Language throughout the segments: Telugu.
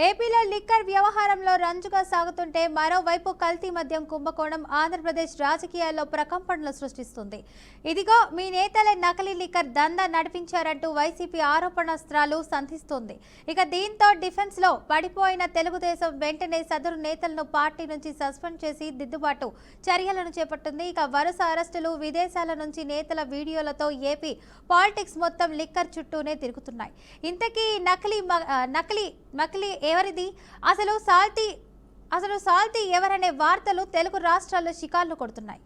ఏపీలో లిక్కర్ వ్యవహారంలో రంజుగా సాగుతుంటే మరోవైపు కల్తీ మద్యం కుంభకోణం ఆంధ్రప్రదేశ్ రాజకీయాల్లో ప్రకంపనలు సృష్టిస్తుంది. ఇదిగో మీ నేతలే నకిలీ లిక్కర్ దందా నడిపించారంటూ వైసీపీ ఆరోపణాస్త్రాలు సంధిస్తోంది. ఇక దీంతో డిఫెన్స్ లో పడిపోయిన తెలుగుదేశం వెంటనే సదరు నేతలను పార్టీ నుంచి సస్పెండ్ చేసి దిద్దుబాటు చర్యలను చేపట్టింది. ఇక వరుస అరెస్టులు, విదేశాల నుంచి నేతల వీడియోలతో ఏపీ పాలిటిక్స్ మొత్తం లిక్కర్ చుట్టూనే తిరుగుతున్నాయి. ఇంతకీ నకిలీ ఎవరిది, అసలు సాల్తీ ఎవరనే వార్తలు తెలుగు రాష్ట్రాల్లో షికార్లు కొడుతున్నాయి.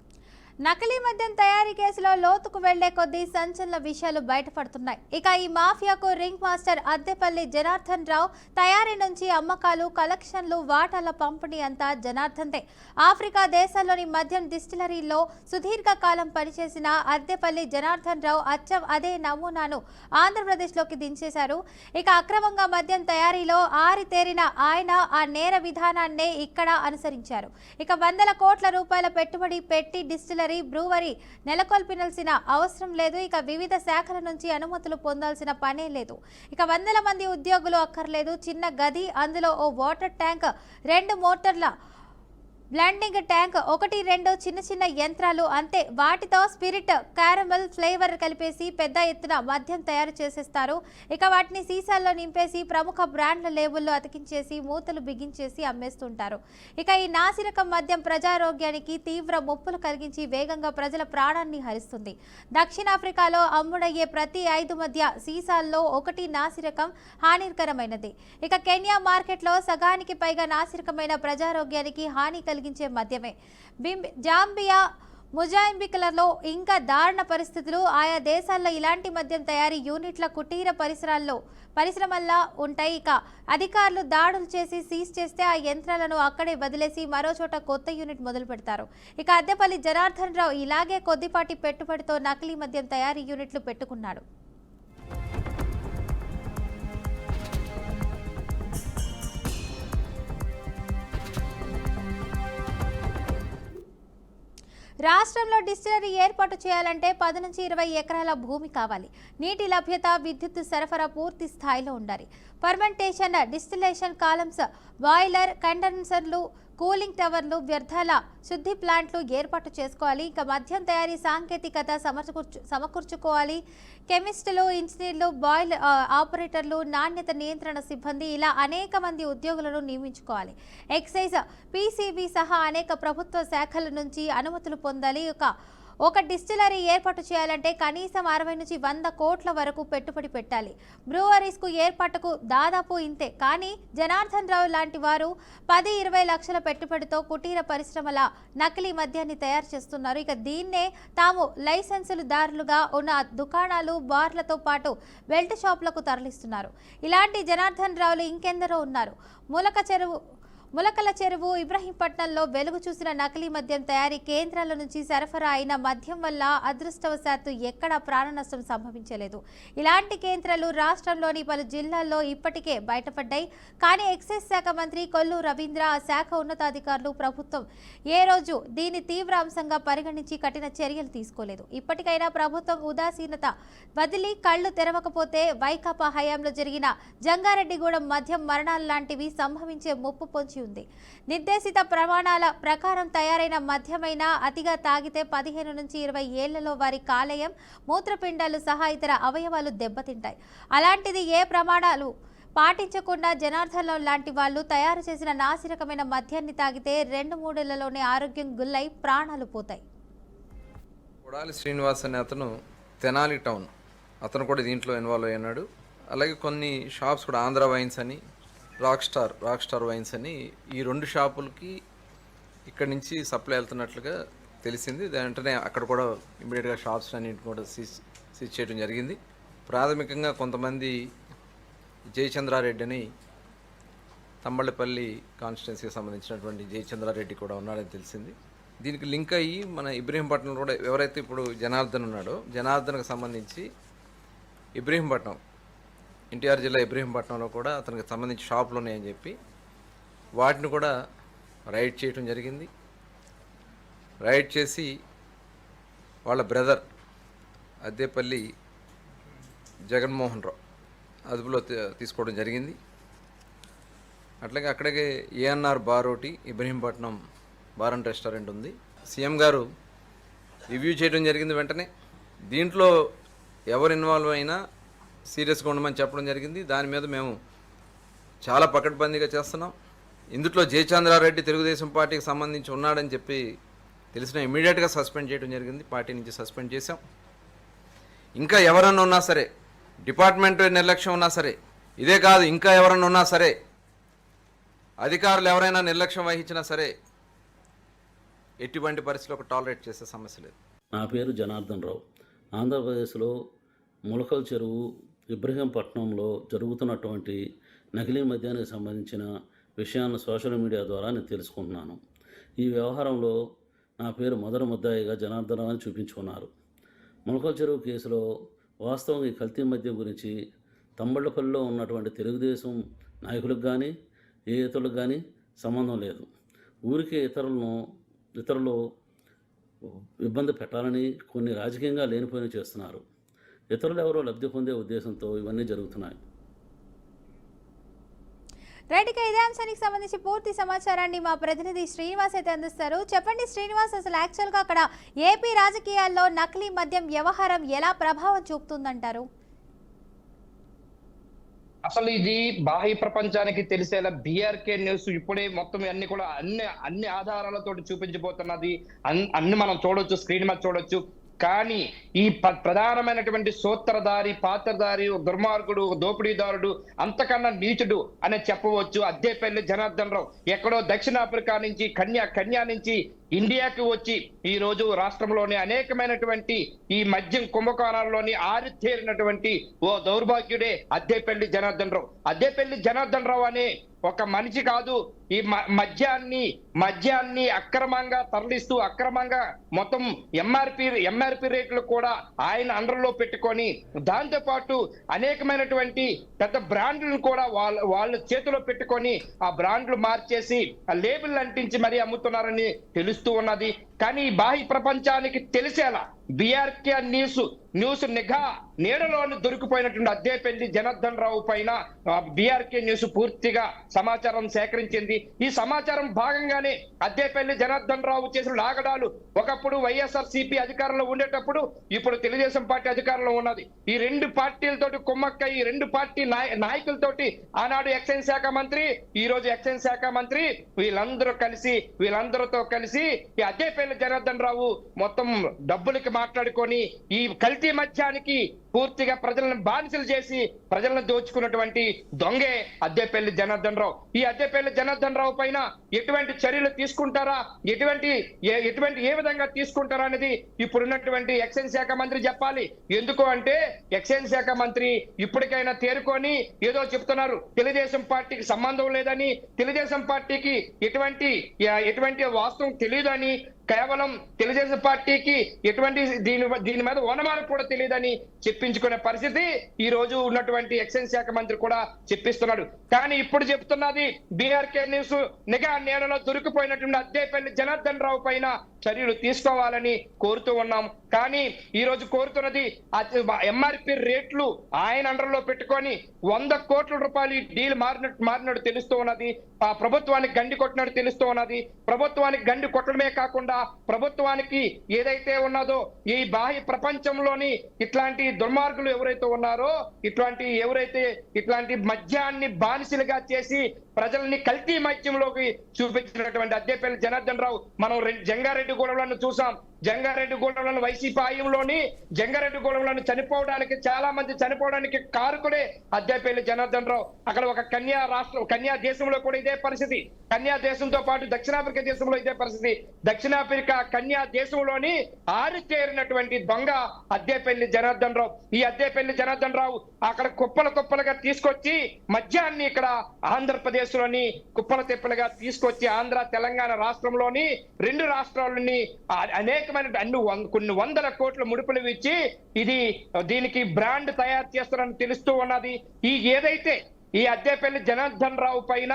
నకిలీ మద్యం తయారీ కేసులో లోతుకు వెళ్లే కొద్దీ సంచలన విషయాలు బయటపడుతున్నాయి. ఇక ఈ మాఫియాకు రింగ్ మాస్టర్ అద్దెపల్లి జనార్దన్ రావు, తయారీ నుంచి అమ్మకాలు, కలెక్షన్లు, వాటాల పంపిణీ అంతా జనార్దన్దే. ఆఫ్రికా దేశాల్లోని మద్యం డిస్టిలరీలో సుదీర్ఘకాలం పనిచేసిన అద్దెపల్లి జనార్దన్ రావు అచ్చం అదే నమూనాను ఆంధ్రప్రదేశ్లోకి దించేశారు. ఇక అక్రమంగా మద్యం తయారీలో ఆరితేరిన ఆయన ఆ నేర విధానాన్నే ఇక్కడ అనుసరించారు. ఇక వందల కోట్ల రూపాయల పెట్టుబడి పెట్టి డిస్టిలరీ, బ్రూవరీ నెలకొల్పాల్సిన అవసరం లేదు. ఇక వివిధ శాఖల నుంచి అనుమతులు పొందాల్సిన పనే లేదు. ఇక వందల మంది ఉద్యోగులు అక్కర్లేదు. చిన్న గది, అందులో ఓ వాటర్ ట్యాంక్, 2 మోటార్ల బ్లెండింగ్ ట్యాంక్, 1-2 చిన్న యంత్రాలు అంతే. వాటితో స్పిరిట్, క్యారమెల్ ఫ్లేవర్ కలిపేసి పెద్ద ఎత్తున మద్యం తయారు చేసేస్తారు. ఇక వాటిని సీసాల్లో నింపేసి ప్రముఖ బ్రాండ్ల లేబుల్లో అతికించేసి మూతలు బిగించేసి అమ్మేస్తుంటారు. ఇక ఈ నాసిరకం మద్యం ప్రజారోగ్యానికి తీవ్ర ముప్పులు కలిగించి వేగంగా ప్రజల ప్రాణాన్ని హరిస్తుంది. దక్షిణాఫ్రికాలో అమ్ముడయ్యే ప్రతి 5 మద్య సీసాల్లో 1 నాసిరకం హానికరమైనది. ఇక కెన్యా మార్కెట్లో సగానికి పైగా నాసిరకమైన ప్రజారోగ్యానికి హాని కలిగించే మద్యమే. జాంబియా, మొజాంబిక్లలో ఇంకా దారుణ పరిస్థితులు. ఆయా దేశాల్లో ఇలాంటి మద్యం తయారీ యూనిట్ల కుటీర పరిశ్రమల్లా ఉంటాయి. ఇక అధికారులు దాడులు చేసి సీజ్ చేస్తే ఆ యంత్రాలను అక్కడే వదిలేసి మరో చోట కొత్త యూనిట్ మొదలు పెడతారు. ఇక అద్దెపల్లి జనార్దన్ రావు ఇలాగే కొద్దిపాటి పెట్టుబడితో నకిలీ మద్యం తయారీ యూనిట్లు పెట్టుకున్నాడు. రాష్ట్రంలో డిస్టిలరీ ఏర్పాటు చేయాలంటే 10 నుంచి 20 ఎకరాల భూమి కావాలి. నీటి లభ్యత, విద్యుత్ సరఫరా పూర్తి స్థాయిలో ఉండాలి. ఫర్మెంటేషన్, డిస్టిలేషన్ కాలమ్స్, బాయిలర్, కండెన్సర్లు, కూలింగ్ టవర్లు, వ్యర్థాల శుద్ధి ప్లాంట్లు ఏర్పాటు చేసుకోవాలి. ఇక మద్యం తయారీ సాంకేతికత సమకూర్చుకోవాలి. కెమిస్టులు, ఇంజనీర్లు, బాయిల్ ఆపరేటర్లు, నాణ్యత నియంత్రణ సిబ్బంది, ఇలా అనేక మంది ఉద్యోగులను నియమించుకోవాలి. ఎక్సైజ్, పీసీబీ సహా అనేక ప్రభుత్వ శాఖల నుంచి అనుమతులు పొందాలి. ఒక డిస్టిలరీ ఏర్పాటు చేయాలంటే కనీసం 60 నుంచి 100 కోట్ల వరకు పెట్టుబడి పెట్టాలి. బ్రూవరీస్కు ఏర్పాటుకు దాదాపు ఇంతే. కానీ జనార్దన్ రావు లాంటి వారు 10-20 లక్షల పెట్టుబడితో కుటీర పరిశ్రమల నకిలీ మద్యాన్ని తయారు చేస్తున్నారు. ఇక దీన్నే తాము లైసెన్సుదారులుగా ఉన్న దుకాణాలు, బార్లతో పాటు బెల్ట్ షాపులకు తరలిస్తున్నారు. ఇలాంటి జనార్దన్ రావులు ఇంకెందరో ఉన్నారు. ములకల చెరువు, ఇబ్రహీంపట్నంలో వెలుగు చూసిన నకిలీ మద్యం తయారీ కేంద్రాల నుంచి సరఫరా అయిన మద్యం వల్ల అదృష్టవశాత్తు ఎక్కడా ప్రాణ నష్టం సంభవించలేదు. ఇలాంటి కేంద్రాలు రాష్ట్రంలోని పలు జిల్లాల్లో ఇప్పటికే బయటపడ్డాయి. కానీ ఎక్సైజ్ శాఖ మంత్రి కొల్లు రవీంద్ర, ఆ శాఖ ఉన్నతాధికారులు, ప్రభుత్వం ఏ రోజు దీన్ని తీవ్ర అంశంగా పరిగణించి కఠిన చర్యలు తీసుకోలేదు. ఇప్పటికైనా ప్రభుత్వం ఉదాసీనత వదిలి కళ్లు తెరవకపోతే వైకాపా హయాంలో జరిగిన జంగారెడ్డిగూడెం మద్యం మరణాలు లాంటివి సంభవించే ముప్పు పొంచి ఉంది. నిర్దేశిత ప్రమాణాల ప్రకారం తయారైన మద్యమైన అతిగా తాగితే 15 నుంచి 20 ఏళ్లలో వారి కాలేయం, మూత్రపిండాలు సహా ఇతర అవయవాలు దెబ్బతింటాయి. అలాంటిది ఏ ప్రమాణాలు పాటించకుండా జనార్దన్ లాంటి వాళ్ళు తయారు చేసిన నాసిరకమైన మద్యాన్ని తాగితే 2-3 ఏళ్లలోనే ఆరోగ్యం గుల్లై ప్రాణాలు పోతాయి. కొడాలి శ్రీనివాస్ అనే అతను తెనాలి టౌన్ అతను కూడా దీంట్లో ఇన్వాల్వ్ అయ్యాడు. అలాగే కొన్ని షాప్స్ కూడా, ఆంధ్ర వైన్స్ అని, రాక్ స్టార్ వైన్స్ అని, ఈ 2 షాపులకి ఇక్కడి నుంచి సప్లై వెళ్తున్నట్లుగా తెలిసింది. వెంటనే అక్కడ కూడా ఇమీడియట్గా షాప్స్ అన్నింటిని కూడా సీజ్ చేయడం జరిగింది. ప్రాథమికంగా కొంతమంది జయచంద్రారెడ్డి అని, తమ్మళ్ళపల్లి కాన్స్టిట్యున్సీకి సంబంధించినటువంటి జయచంద్రారెడ్డి కూడా ఉన్నాడని తెలిసింది. దీనికి లింక్ అయ్యి మన ఇబ్రహీంపట్నం కూడా ఎవరైతే ఇప్పుడు జనార్దన్ ఉన్నాడో, జనార్దన్కి సంబంధించి ఇబ్రహీంపట్నం, ఎన్టీఆర్ జిల్లా ఇబ్రహీంపట్నంలో కూడా అతనికి సంబంధించి షాపులు ఉన్నాయని చెప్పి వాటిని కూడా రైడ్ చేయడం జరిగింది. రైడ్ చేసి వాళ్ళ బ్రదర్ అద్దేపల్లి జగన్మోహన్ రావు అదుపులో తీసుకోవడం జరిగింది. అట్లాగే అక్కడికే ఏఎన్ఆర్ బార్ ఒకటి, ఇబ్రహీంపట్నం బార్ అండ్ రెస్టారెంట్ ఉంది. సీఎం గారు రివ్యూ చేయడం జరిగింది. వెంటనే దీంట్లో ఎవరు ఇన్వాల్వ్ అయినా సీరియస్గా ఉండమని చెప్పడం జరిగింది. దాని మీద మేము చాలా పకడ్బందీగా చేస్తున్నాం. ఇందులో జయచంద్రారెడ్డి తెలుగుదేశం పార్టీకి సంబంధించి ఉన్నాడని చెప్పి తెలిసిన ఇమీడియట్గా సస్పెండ్ చేయడం జరిగింది. పార్టీ నుంచి సస్పెండ్ చేశాం. ఇంకా ఎవరన్నా ఉన్నా సరే, డిపార్ట్మెంట్ నిర్లక్ష్యం ఉన్నా సరే, ఇదే కాదు ఇంకా ఎవరన్నా ఉన్నా సరే, అధికారులు ఎవరైనా నిర్లక్ష్యం వహించినా సరే ఎటువంటి పరిస్థితుల్లో ఒక టాలరేట్ చేసే సమస్య లేదు. నా పేరు జనార్దన్ రావు. ఆంధ్రప్రదేశ్లో ములకల్ చెరువు ఇబ్రహీంపట్నంలో జరుగుతున్నటువంటి నకిలీ మద్యానికి సంబంధించిన విషయాన్ని సోషల్ మీడియా ద్వారా నేను తెలుసుకుంటున్నాను. ఈ వ్యవహారంలో నా పేరు మొదటి ముద్దాయిగా జనార్దన్ రావు అని చూపించుకున్నారు. ములకల్ చెరువు కేసులో వాస్తవం ఈ కల్తీ మద్యం గురించి తంబళ్ళపల్లిలో ఉన్నటువంటి తెలుగుదేశం నాయకులకు కానీ ఏ ఇతరులకు కానీ సంబంధం లేదు. ఊరికే ఇతరులు ఇబ్బంది పెట్టాలని కొన్ని రాజకీయంగా లేనిపోయిన చేస్తున్నారు. ఇతరులు ఎవరో లబ్ధి పొందే ఉద్దేశంతో ఇవన్నీ జరుగుతున్నాయి. రైట్గా ఇదే అంశానికి సంబంధించి పూర్తి సమాచారాన్ని మా ప్రతినిధి శ్రీనివాస్ అయితే అందిస్తారు. చెప్పండి శ్రీనివాస్, అసలు యాక్చువల్గా అక్కడ ఏపీ రాజకీయాల్లో నకిలీ మద్యం వ్యవహారం ఎలా ప్రభావం చూపుతుందంటారు? అసలు ఇది బాహ్య ప్రపంచానికి తెలిసేలా బీఆర్కే న్యూస్ ఇప్పుడే మొత్తం అన్ని కూడా అన్ని ఆధారాలతో చూపించబోతున్నది. అన్ని మనం చూడొచ్చు, స్క్రీన్ మీద చూడొచ్చు. కానీ ఈ ప్రధానమైనటువంటి సూత్రధారి, పాత్రధారి, దుర్మార్గుడు, దోపిడీదారుడు, అంతకన్నా నీచుడు అని చెప్పవచ్చు అద్దేపల్లి జనార్దన్ రావు. ఎక్కడో దక్షిణాఫ్రికా నుంచి కన్యా నుంచి ఇండియాకి వచ్చి ఈ రోజు రాష్ట్రంలోని అనేకమైనటువంటి ఈ మద్యం కుంభకోణాల్లోని ఆరితేరినటువంటి ఓ దౌర్భాగ్యుడే అద్దేపల్లి జనార్దన్ రావు. అద్దేపల్లి జనార్దన్ రావు అనే ఒక మనిషి కాదు, ఈ మద్యాన్ని అక్రమంగా తరలిస్తూ అక్రమంగా మొత్తం ఎంఆర్పి రేట్లు కూడా ఆయన అండర్లో పెట్టుకొని, దాంతో పాటు అనేకమైనటువంటి పెద్ద బ్రాండ్లను కూడా వాళ్ళ చేతిలో పెట్టుకొని ఆ బ్రాండ్లు మార్చేసి ఆ లేబుల్ అంటించి మరీ అమ్ముతున్నారని తెలుస్తూ ఉన్నది. కానీ బాహ్య ప్రపంచానికి తెలిసేలా బీఆర్కే న్యూస్ నిఘా నీడలోని దొరికిపోయినటువంటి అద్దేపల్లి జనార్దన్ రావు పైన బీఆర్కే న్యూస్ పూర్తిగా సమాచారం సేకరించింది. ఈ సమాచారం భాగంగానే అద్దేపల్లి జనార్దన్ రావు చేసిన లాగడాలు, ఒకప్పుడు వైఎస్ఆర్సీపీ అధికారంలో ఉండేటప్పుడు ఇప్పుడు తెలుగుదేశం పార్టీ అధికారంలో ఉన్నది. ఈ రెండు పార్టీలతోటి కుమ్మక్క, ఈ రెండు పార్టీ నాయకులతోటి ఆనాడు ఎక్సైజ్ శాఖ మంత్రి, ఈ రోజు ఎక్సైజ్ శాఖ మంత్రి, వీళ్ళందరితో కలిసి ఈ అద్దేపల్లి జనార్దన్ రావు మొత్తం డబ్బులకి మాట్లాడుకొని ఈ కల్తీ మద్యానికి పూర్తిగా ప్రజలను బానిసలు చేసి ప్రజలను దోచుకున్నటువంటి దొంగే అద్దేపల్లి జనార్దన్ రావు. ఈ అద్దేపల్లి జనార్దన్ రావు పైన ఎటువంటి చర్యలు తీసుకుంటారా, ఏ విధంగా తీసుకుంటారా అనేది ఇప్పుడున్నటువంటి ఎక్సైజ్ శాఖ మంత్రి చెప్పాలి. ఎందుకు అంటే ఎక్సైజ్ శాఖ మంత్రి ఇప్పటికైనా తేరుకొని ఏదో చెప్తున్నారు, తెలుగుదేశం పార్టీకి సంబంధం లేదని, తెలుగుదేశం పార్టీకి ఎటువంటి వాస్తవం తెలియదని, కేవలం తెలుగుదేశం పార్టీకి ఎటువంటి దీని మీద ఓనమాలకు కూడా తెలియదని చెప్పించుకునే పరిస్థితి ఈ రోజు ఉన్నటువంటి ఎక్సైజ్ శాఖ మంత్రి కూడా చెప్పిస్తున్నాడు. కానీ ఇప్పుడు చెప్తున్నది బీఆర్కే న్యూస్ నిఘా నీడలో దొరికిపోయినటువంటి అద్దేపల్లి జనార్దన్ రావు పైన చర్యలు తీసుకోవాలని కోరుతూ ఉన్నాం. కానీ ఈ రోజు కోరుతున్నది ఎంఆర్పి రేట్లు ఆయన అండర్లో పెట్టుకొని 100 కోట్ల రూపాయలు డీల్ మారినట్టు తెలుస్తూ ఉన్నది. ఆ ప్రభుత్వానికి గండి కొట్టినట్టు తెలుస్తూ ఉన్నది. ప్రభుత్వానికి గండి కొట్టడమే కాకుండా ప్రభుత్వానికి ఏదైతే ఉన్నదో ఈ బాహ్య ప్రపంచంలోని ఇట్లాంటి దుర్మార్గులు ఎవరైతే ఉన్నారో, ఇట్లాంటి మద్యాన్ని బానిసలుగా చేసి ప్రజల్ని కల్తీ మద్యంలోకి చూపించినటువంటి అద్దేపల్లి జనార్దన్ రావు మనం జంగారెడ్డిగూడెంలో చూసాం. జంగారెడ్డిగూడెంలో వైసీపీ ఆయంలోని జంగారెడ్డిగూడెంలో చనిపోవడానికి కారకుడే అద్దేపల్లి జనార్దన్ రావు. అక్కడ ఒక కన్యా దేశంలో కూడా ఇదే పరిస్థితి. కన్యా దేశంతో పాటు దక్షిణాఫ్రికా దేశంలో ఇదే పరిస్థితి. దక్షిణాఫ్రికా కన్యా దేశంలోని ఆరితేరినటువంటి దొంగ అద్దేపల్లి జనార్దన్ రావు. ఈ అద్దేపల్లి జనార్దన్ రావు అక్కడ కుప్పలుగా తీసుకొచ్చి మద్యాన్ని ఇక్కడ ఆంధ్రప్రదేశ్ లోని కుప్పల తెప్పలుగా తీసుకొచ్చి ఆంధ్ర తెలంగాణ రాష్ట్రంలోని 2 రాష్ట్రాలని అనేకమైన కొన్ని వందల కోట్ల ముడుపులు ఇచ్చి దీనికి బ్రాండ్ తయారు చేస్తారని తెలుస్తూ ఉన్నది. ఏదైతే ఈ అద్దేపల్లి జనార్దన్ రావు పైన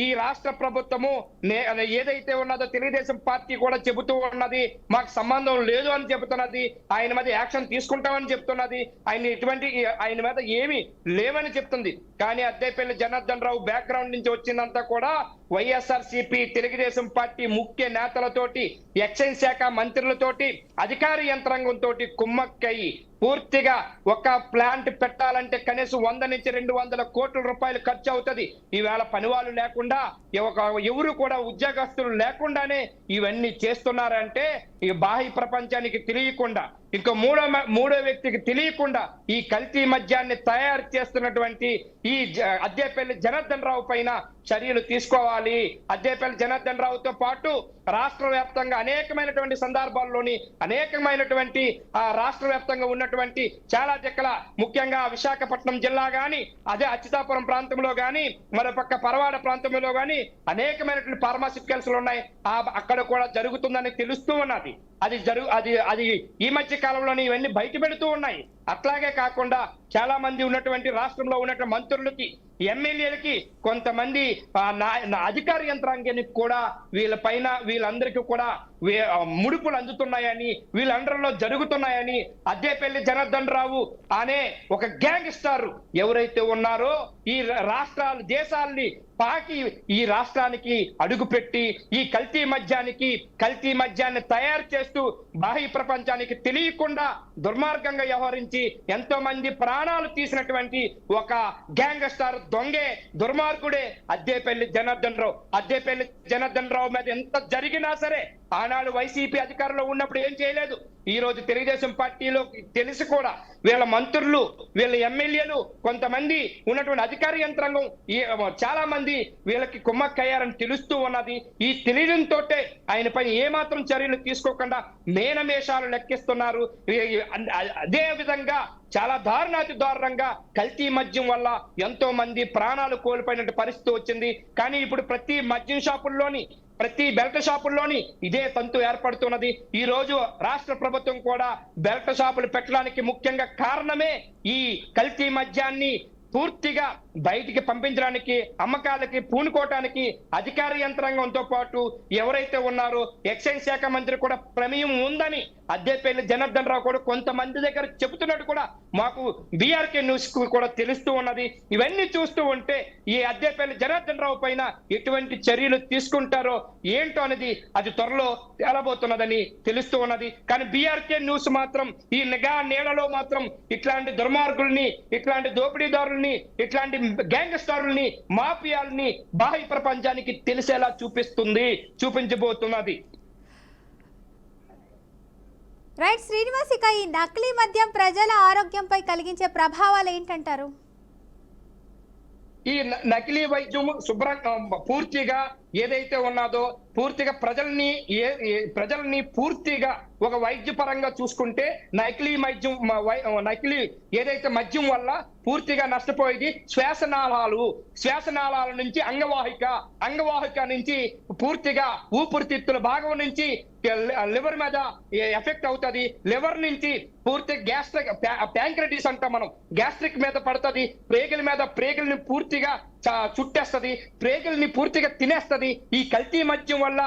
ఈ రాష్ట్ర ప్రభుత్వము ఏదైతే ఉన్నదో తెలుగుదేశం పార్టీ కూడా చెబుతూ ఉన్నది, మాకు సంబంధం లేదు అని చెబుతున్నది, ఆయన మీద యాక్షన్ తీసుకుంటామని చెప్తున్నది, ఆయన మీద ఏమి లేవని చెప్తుంది. కానీ అద్దేపల్లి జనార్దన్ రావు బ్యాక్గ్రౌండ్ నుంచి వచ్చిందంతా కూడా వైఎస్ఆర్సీపీ తెలుగుదేశం పార్టీ ముఖ్య నేతలతోటి, ఎక్సైజ్ శాఖ మంత్రులతోటి, అధికార యంత్రాంగంతో కుమ్మక్కయి పూర్తిగా ఒక ప్లాంట్ పెట్టాలంటే కనీసం 100 నుంచి 200 కోట్ల రూపాయలు ఖర్చు అవుతుంది. ఈవేళ పనివాళ్ళు లేకుండా, ఎవరు కూడా ఉద్యోగస్తులు లేకుండానే ఇవన్నీ చేస్తున్నారంటే ఈ బాహ్య ప్రపంచానికి తెలియకుండా, ఇంకా మూడో వ్యక్తికి తెలియకుండా ఈ కల్తీ మద్యాన్ని తయారు చేస్తున్నటువంటి ఈ అద్దేపల్లి జనార్దన్ రావు పైన చర్యలు తీసుకోవాలి. అద్దేపల్లి జనార్దన్ రావుతో పాటు రాష్ట్ర వ్యాప్తంగా అనేకమైనటువంటి సందర్భాల్లోని అనేకమైనటువంటి రాష్ట్ర వ్యాప్తంగా ఉన్నటువంటి చాలా దిక్కల, ముఖ్యంగా విశాఖపట్నం జిల్లా గాని, అదే అచ్యుతాపురం ప్రాంతంలో గాని, మరోపక్క పరవాడ ప్రాంతంలో గాని అనేకమైనటువంటి ఫార్మాసిటికల్స్ ఉన్నాయి. అక్కడ కూడా జరుగుతుందని తెలుస్తూ ఉన్నది. అది ఈ మధ్య కాలంలోనే ఇవన్నీ బయట పెడుతూ ఉన్నాయి. అట్లాగే కాకుండా చాలా మంది ఉన్నటువంటి రాష్ట్రంలో ఉన్నటువంటి మంత్రులకి, ఎమ్మెల్యేలకి, కొంతమంది అధికార యంత్రాంగానికి కూడా వీళ్ళందరికీ కూడా ముడుపులు అందుతున్నాయని, వీళ్ళందరిలో జరుగుతున్నాయని అద్దేపల్లి జనార్దన్ రావు అనే ఒక గ్యాంగ్ స్టార్ ఎవరైతే ఉన్నారో ఈ దేశాల్ని పాకి ఈ రాష్ట్రానికి అడుగుపెట్టి ఈ కల్తీ మద్యాన్ని తయారు చేస్తూ బాహ్య ప్రపంచానికి తెలియకుండా దుర్మార్గంగా వ్యవహరించి ఎంతో మంది ప్రాణాలు తీసినటువంటి ఒక గ్యాంగ్ స్టార్ దొంగే, దుర్మార్గుడే అద్దేపల్లి జనార్దన్ రావు. అద్దేపల్లి జనార్దన్ రావు మీద ఎంత జరిగినా సరే ఆనాడు వైసీపీ అధికారంలో ఉన్నప్పుడు ఏం చేయలేదు. ఈ రోజు తెలుగుదేశం పార్టీలో తెలిసి కూడా వీళ్ళ మంత్రులు, వీళ్ళ ఎమ్మెల్యేలు, కొంతమంది ఉన్నటువంటి అధికార యంత్రాంగం చాలా మంది వీళ్ళకి కుమ్మక్కయ్యారని తెలుస్తూ ఉన్నది. ఈ తెలియడంతో ఆయన పైన ఏమాత్రం చర్యలు తీసుకోకుండా మేనమేషాలు లెక్కిస్తున్నారు. అదే విధంగా చాలా దారుణంగా కల్తీ మద్యం వల్ల ఎంతో మంది ప్రాణాలు కోల్పోయిన పరిస్థితి వచ్చింది. కానీ ఇప్పుడు ప్రతి మద్యం షాపుల్లోని, ప్రతి బెల్ట్ షాపుల్లోని ఇదే తంతు ఏర్పడుతున్నది. ఈ రోజు రాష్ట్ర ప్రభుత్వం కూడా బెల్ట్ షాపులు పెట్టడానికి ముఖ్యంగా కారణమే ఈ కల్తీ మద్యాన్ని పూర్తిగా బయటికి పంపించడానికి, అమ్మకాలకి పూనుకోవటానికి అధికార యంత్రాంగంతో పాటు ఎవరైతే ఉన్నారో ఎక్సైజ్ శాఖ మంత్రి కూడా ప్రమేయం ఉందని అద్దేపల్లి జనార్దన్ రావు కూడా కొంతమంది దగ్గర చెబుతున్నట్టు కూడా మాకు బీఆర్కే న్యూస్ కూడా తెలుస్తూ ఉన్నది. ఇవన్నీ చూస్తూ ఉంటే ఈ అద్దేపల్లి జనార్దన్ రావు పైన ఎటువంటి చర్యలు తీసుకుంటారో ఏంటో అనేది అది త్వరలో తేలబోతున్నదని తెలుస్తూ ఉన్నది. కానీ బీఆర్కే న్యూస్ మాత్రం ఈ నిఘా నీడలో మాత్రం ఇట్లాంటి దుర్మార్గుల్ని, ఇట్లాంటి దోపిడీదారుల్ని, ఇట్లాంటి గ్యాంగ్స్టర్లని, మాఫియాల్ని బాహ్య ప్రపంచానికి తెలిసేలా చూపించబోతున్నది. రైట్ శ్రీనివాస్, ఇక ఈ నకిలీ మద్యం ప్రజల ఆరోగ్యంపై కలిగించే ప్రభావాలు ఏంటంటారు? ఈ నకిలీ వైద్యం శుభ్రంగా పూర్తిగా ఏదైతే ఉన్నదో పూర్తిగా ప్రజల్ని పూర్తిగా ఒక వైద్య పరంగా చూసుకుంటే నకిలీ ఏదైతే మద్యం వల్ల పూర్తిగా నష్టపోయేది శ్వాసనాళాల నుంచి అంగవాహిక నుంచి పూర్తిగా ఊపిరితిత్తుల భాగం నుంచి లివర్ మీద ఎఫెక్ట్ అవుతుంది. లివర్ నుంచి పూర్తి గ్యాస్ట్రిక్, ప్యాంక్రటిస్ అంటాం మనం, గ్యాస్ట్రిక్ మీద పడుతుంది. ప్రేగుల్ని పూర్తిగా చుట్టేస్తుంది, ప్రేగుల్ని పూర్తిగా తినేస్తుంది. ఈ కల్తీ మద్యం వల్ల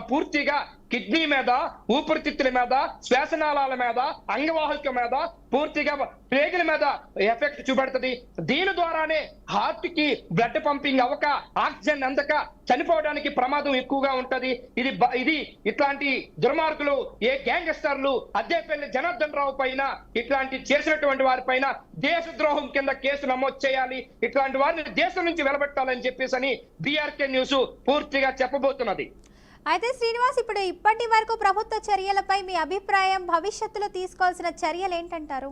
పూర్తిగా కిడ్నీ మీద, ఊపిరితిత్తుల మీద, శ్వాసనాళాల మీద, అంగవాహిక మీద, పూర్తిగా ప్రేగుల మీద ఎఫెక్ట్ చూపెడుతుంది. దీని ద్వారానే హార్ట్ కి బ్లడ్ పంపింగ్ అవ్వక, ఆక్సిజన్ అందక చనిపోవడానికి ప్రమాదం ఎక్కువగా ఉంటది. ఇది ఇట్లాంటి దుర్మార్గులు, ఏ గ్యాంగ్స్టర్లు అద్దేపల్లి జనార్దన్ రావు పైన ఇట్లాంటి చేసినటువంటి వారి పైన దేశద్రోహం కింద కేసు నమోదు చేయాలి. ఇట్లాంటి వారిని దేశం నుంచి వెలబెట్టాలని చెప్పేసి బీఆర్కే న్యూస్ పూర్తిగా చెప్పబోతున్నది. అయితే శ్రీనివాస్, ఇప్పటి వరకు ప్రభుత్వ చర్యలపై మీ అభిప్రాయం, భవిష్యత్తులో తీసుకోవాల్సిన చర్యలు ఏంటంటారు?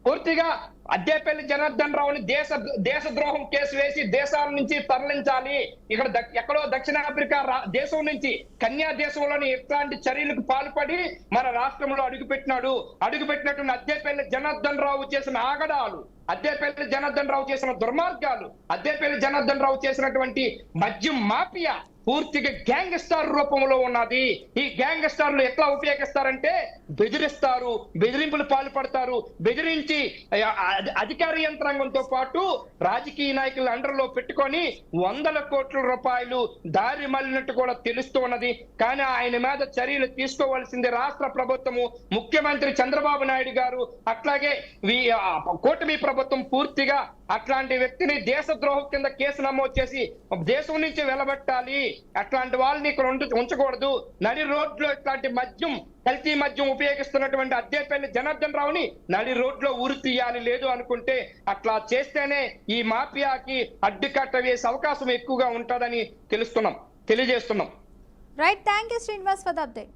పూర్తిగా అద్దేపల్లి జనార్దన్ రావుని దేశద్రోహం కేసు వేసి దేశాల నుంచి తరలించాలి. ఇక్కడ ఎక్కడో దక్షిణాఫ్రికా దేశం నుంచి, కన్యా దేశంలోని ఇట్లాంటి చర్యలకు పాల్పడి మన రాష్ట్రంలో అడుగుపెట్టినటువంటి అద్దేపల్లి జనార్దన్ రావు చేసిన ఆగడాలు, అద్దేపల్లి జనార్దన్ రావు చేసిన దుర్మార్గాలు, అద్దేపల్లి జనార్దన్ రావు చేసినటువంటి మద్యం మాఫియా పూర్తిగా గ్యాంగ్స్టార్ రూపంలో ఉన్నది. ఈ గ్యాంగ్స్టార్లు ఎట్లా ఉపయోగిస్తారంటే బెదిరిస్తారు, బెదిరింపులు పాల్పడతారు, బెదిరించి అధికార యంత్రాంగంతో పాటు రాజకీయ నాయకుల అండర్లో పెట్టుకొని 100 కోట్ల రూపాయలు దారి మళ్ళినట్టు కూడా తెలుస్తూ ఉన్నది. కానీ ఆయన మీద చర్యలు తీసుకోవాల్సింది రాష్ట్ర ప్రభుత్వము, ముఖ్యమంత్రి చంద్రబాబు నాయుడు గారు, అట్లాగే కూటమి ప్రభుత్వం పూర్తిగా అట్లాంటి వ్యక్తిని దేశద్రోహం కింద కేసు నమోదు చేసి దేశం నుంచి వెలబెట్టాలి. అట్లాంటి వాళ్ళని ఇక్కడ ఉంచకూడదు. నడి రోడ్లో ఇట్లాంటి మద్యం, కల్తీ మద్యం ఉపయోగిస్తున్నటువంటి అద్దేపల్లి జనార్దన్ రావుని నడి రోడ్లో ఉరి తీయాలి. లేదు అనుకుంటే అట్లా చేస్తేనే ఈ మాఫియాకి అడ్డుకట్ట వేసే అవకాశం ఎక్కువగా ఉంటుందని తెలియజేస్తున్నాం. Right, thank you Srinivas for the update.